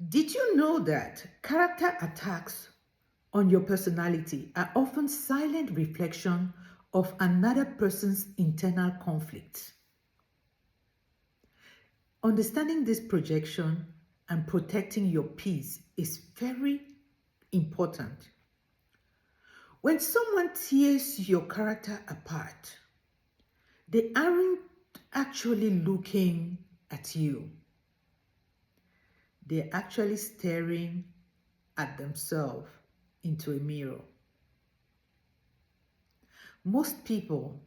Did you know that character attacks on your personality are often silent reflection of another person's internal conflict? Understanding this projection and protecting your peace is very important. When someone tears your character apart, they aren't actually looking at you. They're actually staring at themselves into a mirror. Most people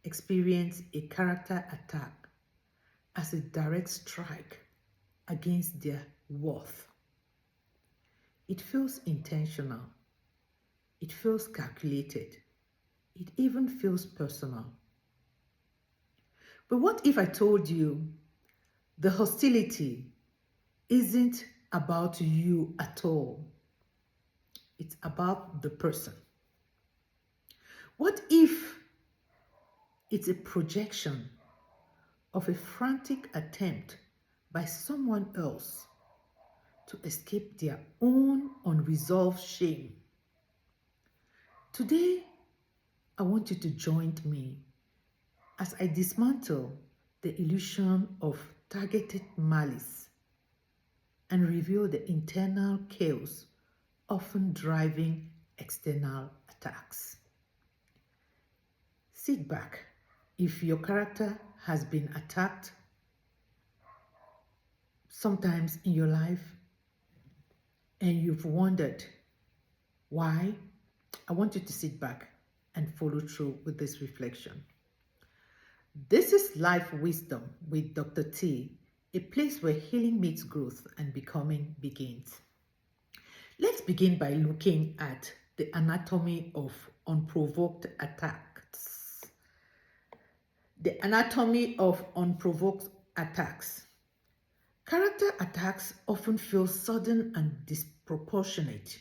experience a character attack as a direct strike against their worth. It feels intentional, it feels calculated, it even feels personal. But what if I told you the hostility isn't about you at all? It's about the person. What if it's a projection of a frantic attempt by someone else to escape their own unresolved shame? Today, I want you to join me as I dismantle the illusion of targeted malice and reveal the internal chaos often driving external attacks. Sit back. If your character has been attacked sometimes in your life and you've wondered why, I want you to sit back and follow through with this reflection. This is Life Wisdom with Dr. T, a place where healing meets growth and becoming begins. Let's begin by looking at the anatomy of unprovoked attacks. The anatomy of unprovoked attacks. Character attacks often feel sudden and disproportionate.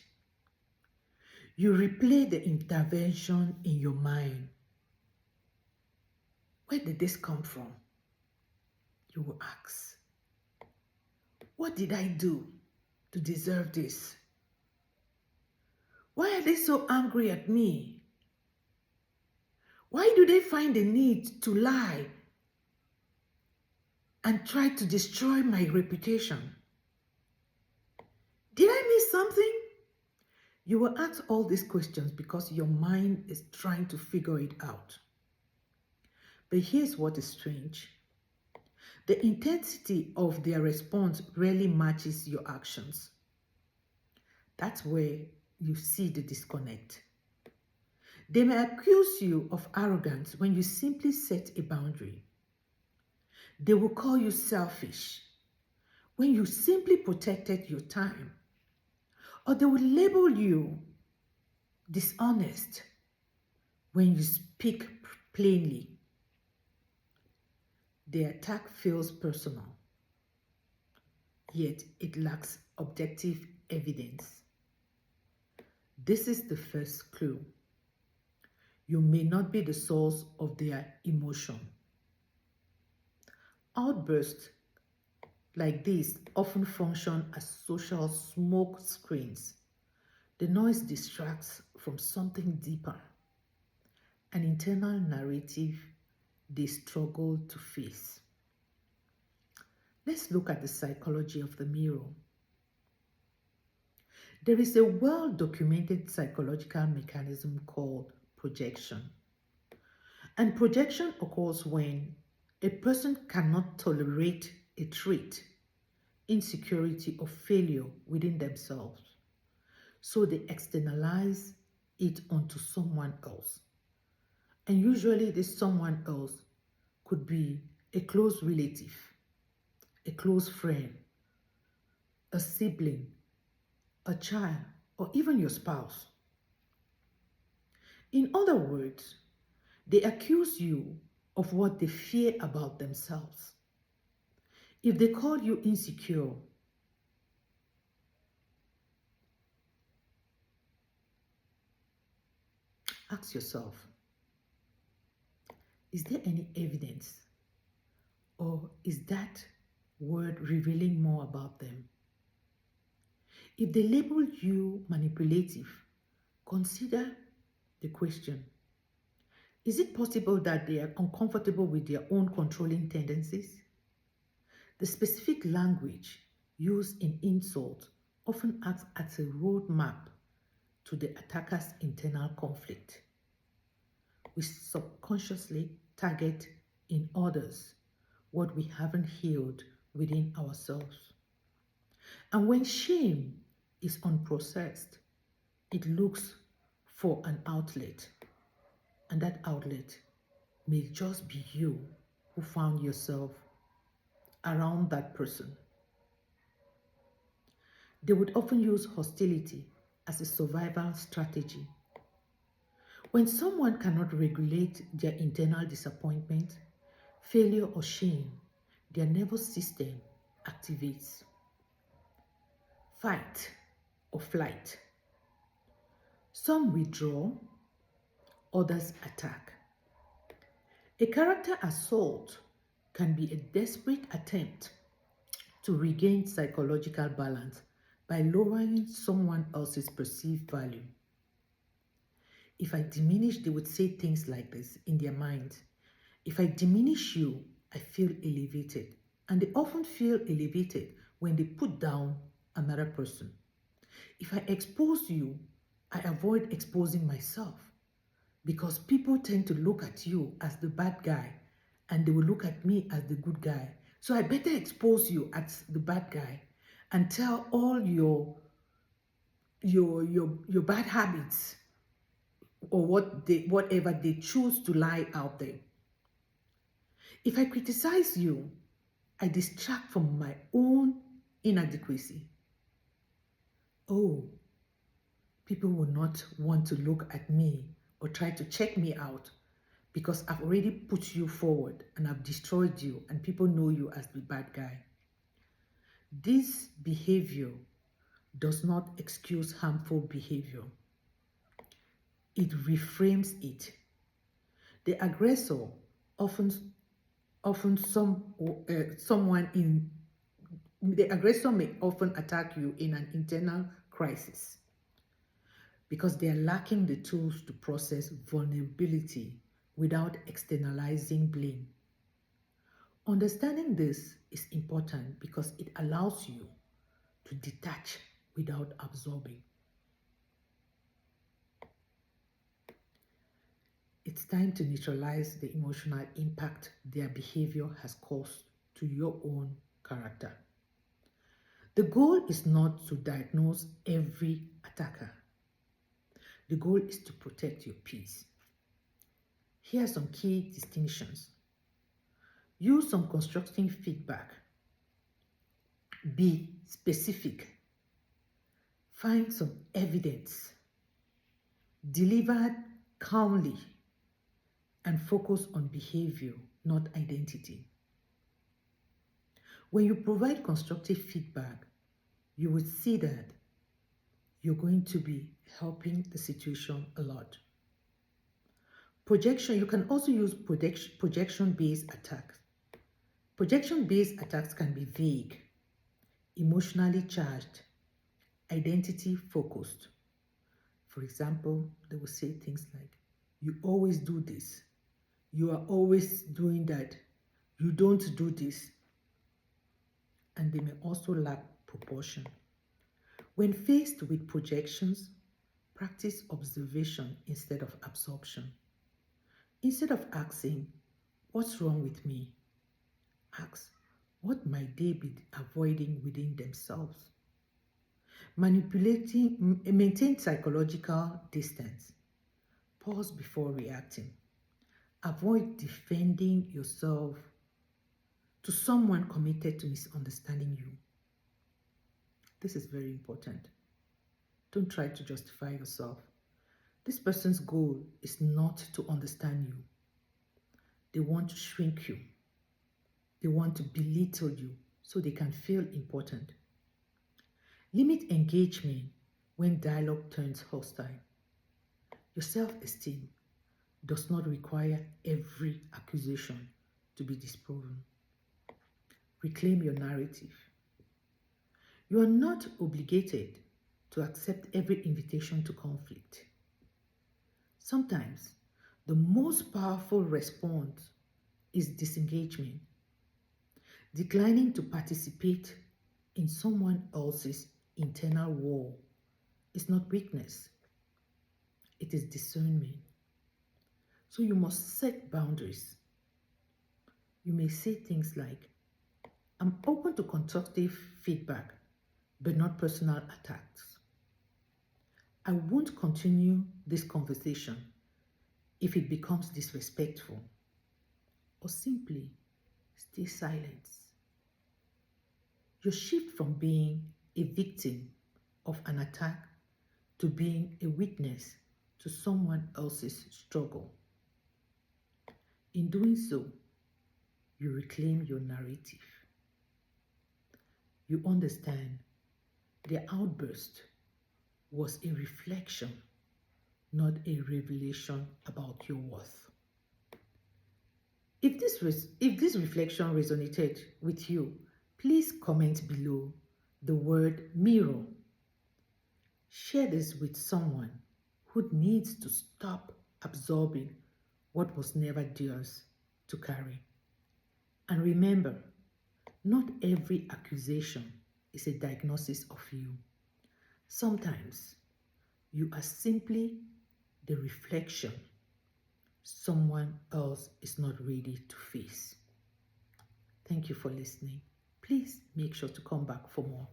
You replay the intervention in your mind. Where did this come from? You will ask. What did I do to deserve this? Why are they so angry at me? Why do they find the need to lie and try to destroy my reputation? Did I miss something? You will ask all these questions because your mind is trying to figure it out. But here's what is strange. The intensity of their response rarely matches your actions. That's where you see the disconnect. They may accuse you of arrogance when you simply set a boundary. They will call you selfish when you simply protected your time. Or they will label you dishonest when you speak plainly. The attack feels personal, yet it lacks objective evidence. This is the first clue. You may not be the source of their emotion. Outbursts like these often function as social smoke screens. The noise distracts from something deeper, an internal narrative they struggle to face. Let's look at the psychology of the mirror. There is a well-documented psychological mechanism called projection. And projection occurs when a person cannot tolerate a trait, insecurity, or failure within themselves. So they externalize it onto someone else. And usually this someone else could be a close relative, a close friend, a sibling, a child, or even your spouse. In other words, they accuse you of what they fear about themselves. If they call you insecure, ask yourself, is there any evidence, or is that word revealing more about them? If they label you manipulative, consider the question: is it possible that they are uncomfortable with their own controlling tendencies? The specific language used in insult often acts as a roadmap to the attacker's internal conflict. We subconsciously target in others what we haven't healed within ourselves. And when shame is unprocessed, it looks for an outlet, and that outlet may just be you who found yourself around that person. They would often use hostility as a survival strategy. When someone cannot regulate their internal disappointment, failure, or shame, their nervous system activates fight or flight. Some withdraw, others attack. A character assault can be a desperate attempt to regain psychological balance by lowering someone else's perceived value. If I diminish, they would say things like this in their mind. If I diminish you, I feel elevated. And they often feel elevated when they put down another person. If I expose you, I avoid exposing myself because people tend to look at you as the bad guy and they will look at me as the good guy. So I better expose you as the bad guy and tell all your bad habits or whatever they choose to lie out there. If I criticize you, I distract from my own inadequacy. Oh, people will not want to look at me or try to check me out because I've already put you forward and I've destroyed you and people know you as the bad guy. This behavior does not excuse harmful behavior. It reframes it. The aggressor the aggressor may often attack you in an internal crisis because they are lacking the tools to process vulnerability without externalizing blame. Understanding this is important because it allows you to detach without absorbing. It's time to neutralize the emotional impact their behavior has caused to your own character. The goal is not to diagnose every attacker. The goal is to protect your peace. Here are some key distinctions. Use some constructive feedback. Be specific. Find some evidence. Deliver calmly and focus on behavior, not identity. When you provide constructive feedback, you will see that you're going to be helping the situation a lot. Projection, you can also use projection-based attacks. Projection-based attacks can be vague, emotionally charged, identity-focused. For example, they will say things like, you always do this. You are always doing that. You don't do this. And they may also lack proportion. When faced with projections, practice observation instead of absorption. Instead of asking, what's wrong with me? Ask, what might they be avoiding within themselves? Maintain psychological distance. Pause before reacting. Avoid defending yourself to someone committed to misunderstanding you. This is very important. Don't try to justify yourself. This person's goal is not to understand you. They want to shrink you. They want to belittle you so they can feel important. Limit engagement when dialogue turns hostile. Your self-esteem does not require every accusation to be disproven. Reclaim your narrative. You are not obligated to accept every invitation to conflict. Sometimes the most powerful response is disengagement, declining to participate in someone else's internal war is not weakness, it is discernment. So you must set boundaries. You may say things like, I'm open to constructive feedback, but not personal attacks. I won't continue this conversation if it becomes disrespectful, or simply stay silent. You shift from being a victim of an attack to being a witness to someone else's struggle. In doing so, you reclaim your narrative. You understand the outburst was a reflection, not a revelation about your worth. If this reflection resonated with you, please comment below the word mirror. Share this with someone who needs to stop absorbing what was never theirs to carry. And remember, not every accusation is a diagnosis of you. Sometimes you are simply the reflection someone else is not ready to face. Thank you for listening. Please make sure to come back for more.